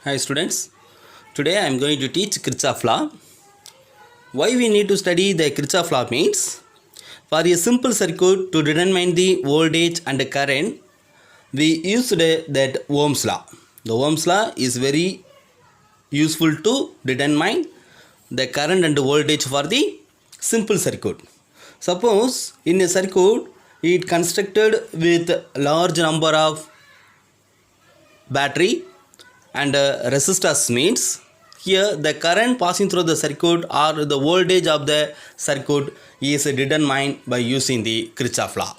Hi students, today I am going to teach Kirchhoff law. Why we need to study the Kirchhoff law means, for a simple circuit to determine the voltage and the current, we used that Ohm's law. The Ohm's law is very useful to determine the current and the voltage for the simple circuit. Suppose in a circuit it constructed with large number of battery and resistors means here the current passing through the circuit or the voltage of the circuit is determined by using the Kirchhoff law.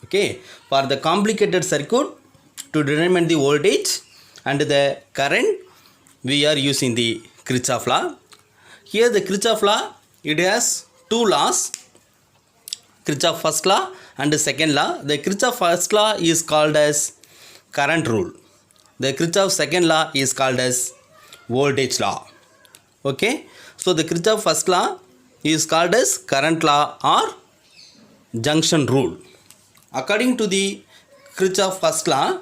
Okay, for the complicated circuit to determine the voltage and the current we are using the Kirchhoff law. Here the Kirchhoff law, it has two laws, Kirchhoff first law and the second law. The Kirchhoff first law is called as current rule. The Kirchhoff second law is called as voltage law. Okay, so the Kirchhoff first law is called as current law or junction rule. According to the Kirchhoff first law,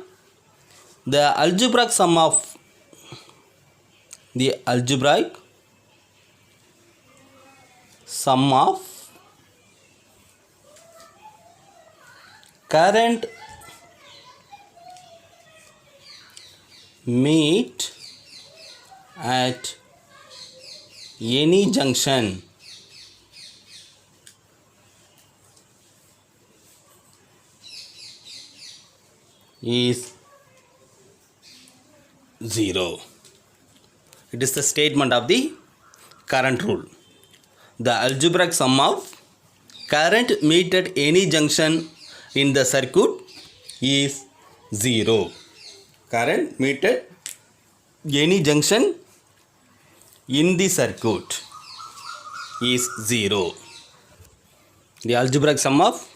the algebraic sum of current meet at any junction is 0. It is the statement of the current rule. The algebraic sum of current meet at any junction in the circuit is 0. Current meet at any junction in the circuit is 0. The algebraic sum of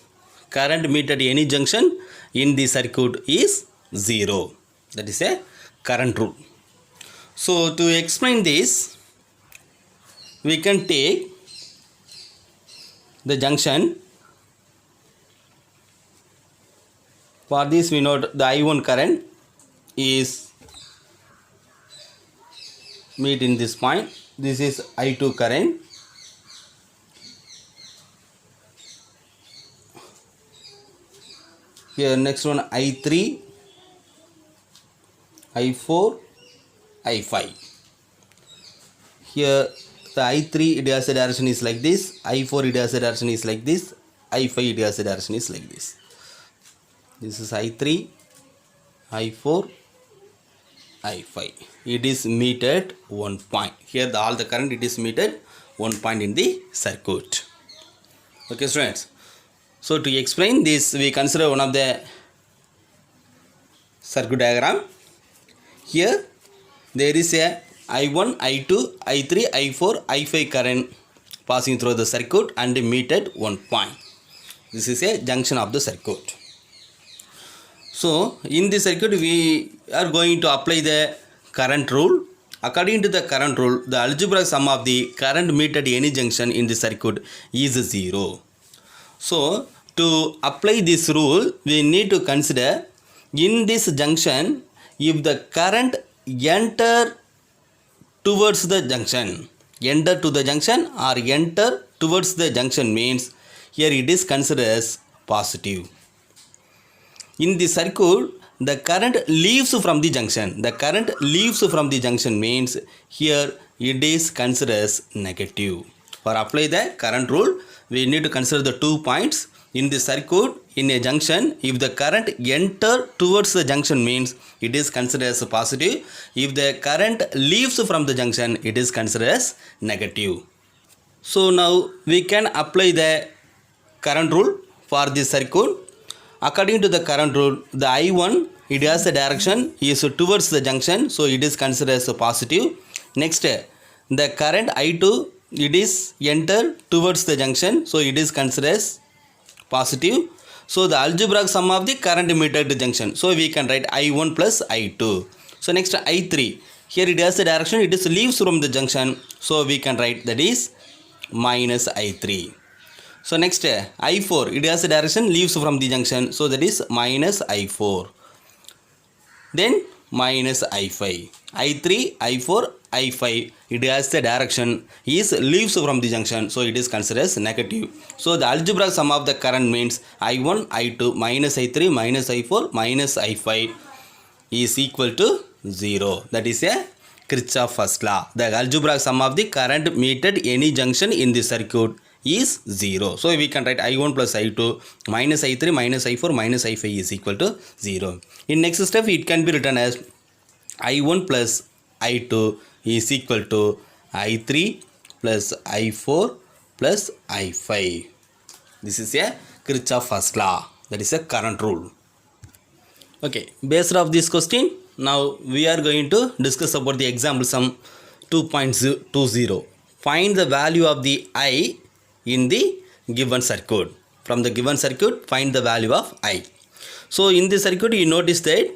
current meet at any junction in the circuit is 0. That is a current rule. So to explain this, we can take the junction. For this we note the I1 current is meet in this point. This is I2 current. Here next one I3, I4, I5. Here the I3 it has a direction is like this, I4 it has a direction is like this, I5 it has a direction is like this. This is I3, I4, I5. It is meet at one point. Here all the current it is meet at one point in the circuit. Okay students. So to explain this, we consider one of the circuit diagram. Here there is a I1, I2, I3, I4, I5 current passing through the circuit and meet at one point. This is a junction of the circuit. So in this circuit we are going to apply the current rule. According to the current rule, the algebraic sum of the current meet at any junction in the circuit is 0. So to apply this rule, we need to consider in this junction, if the current enter towards the junction, enter to the junction or enter towards the junction means here it is considered as positive. In the circuit, the current leaves from the junction. The current leaves from the junction means here it is considered as negative. For apply the current rule, we need to consider the 2 points. In the circuit, in a junction, if the current enter towards the junction means it is considered as positive. If the current leaves from the junction, it is considered as negative. So now we can apply the current rule for this circuit. According to the current rule, the I1 it has a direction is towards the junction, so it is considered as positive. Next, the current I2 it is enter towards the junction, so it is considered as positive. So the algebraic sum of the current meet at the junction, so we can write I1 plus I2. So next I3, here it has a direction, it is leaves from the junction, so we can write that is minus I3. So next I4, it has a direction leaves from the junction, so that is minus I4. Then minus I5. I3, I4, I5. It has the direction is leaves from the junction. So it is considered as negative. So the algebraic sum of the current means I1, I2 minus I3 minus I4 minus I5 is equal to 0. That is a Kirchhoff first law. The algebraic sum of the current meted any junction in the circuit is 0. So we can write I1 plus I2 minus I3 minus I4 minus I5 is equal to 0. In next step it can be written as I1 plus I2 is equal to I3 plus I4 plus I5. This is a Kirchhoff first law. That is a current rule. Okay, based off this question, now we are going to discuss about the example sum 2.20. Find the value of the I in the given circuit. From the given circuit, find the value of I. So in this circuit, you notice that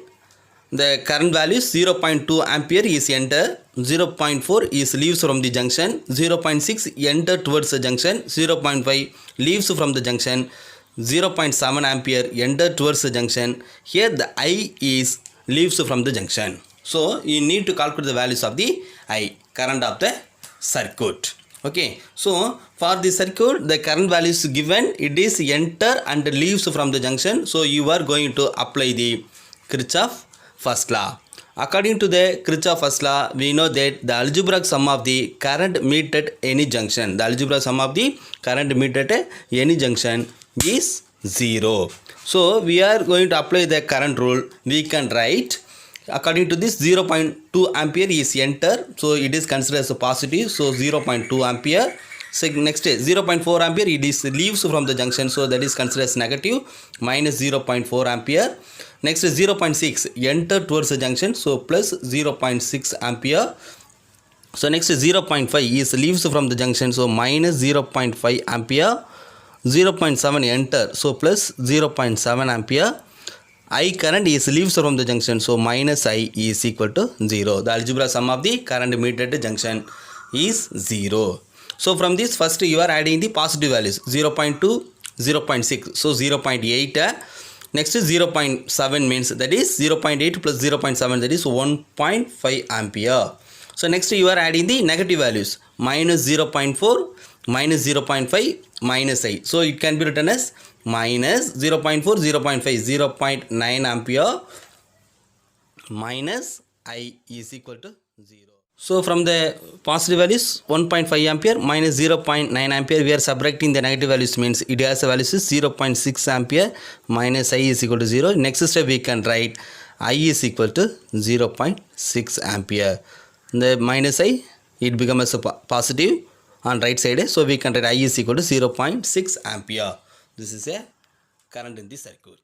the current value is 0.2 ampere is enter, 0.4 is leaves from the junction, 0.6 enter towards the junction, 0.5 leaves from the junction, 0.7 ampere enter towards the junction. Here the I is leaves from the junction. So you need to calculate the values of the I, current of the circuit. Okay, so for the circuit the current value is given, it is enter and leaves from the junction. So you are going to apply the Kirchhoff first law. According to the Kirchhoff first law, we know that the algebraic sum of the current meet at any junction, the algebraic sum of the current meet at any junction is 0. So we are going to apply the current rule. We can write according to this 0.2 ampere is enter, so it is considered as a positive, so 0.2 ampere. So next is 0.4 ampere, it is leaves from the junction, so that is considered as negative, minus 0.4 ampere. Next is 0.6 enter towards the junction, so plus 0.6 ampere. So next is 0.5 is leaves from the junction, so minus 0.5 ampere. 0.7 enter, so plus 0.7 ampere. I current is leaves from the junction, so minus I is equal to 0. The algebraic sum of the current meted at junction is 0. So from this first you are adding the positive values 0.2, 0.6, so 0.8. Next is 0.7 means that is 0.8 plus 0.7, that is 1.5 ampere. So next you are adding the negative values minus 0.4, minus 0.5, minus I. So it can be written as minus 0.4, 0.5, 0.9 ampere minus I is equal to 0. So from the positive values 1.5 ampere minus 0.9 ampere, we are subtracting the negative values, means it has the values is 0.6 ampere minus I is equal to 0. Next step we can write I is equal to 0.6 ampere. The minus I, it becomes a positive on right side, so we can write I is equal to 0.6 ampere. This is a current in the circuit.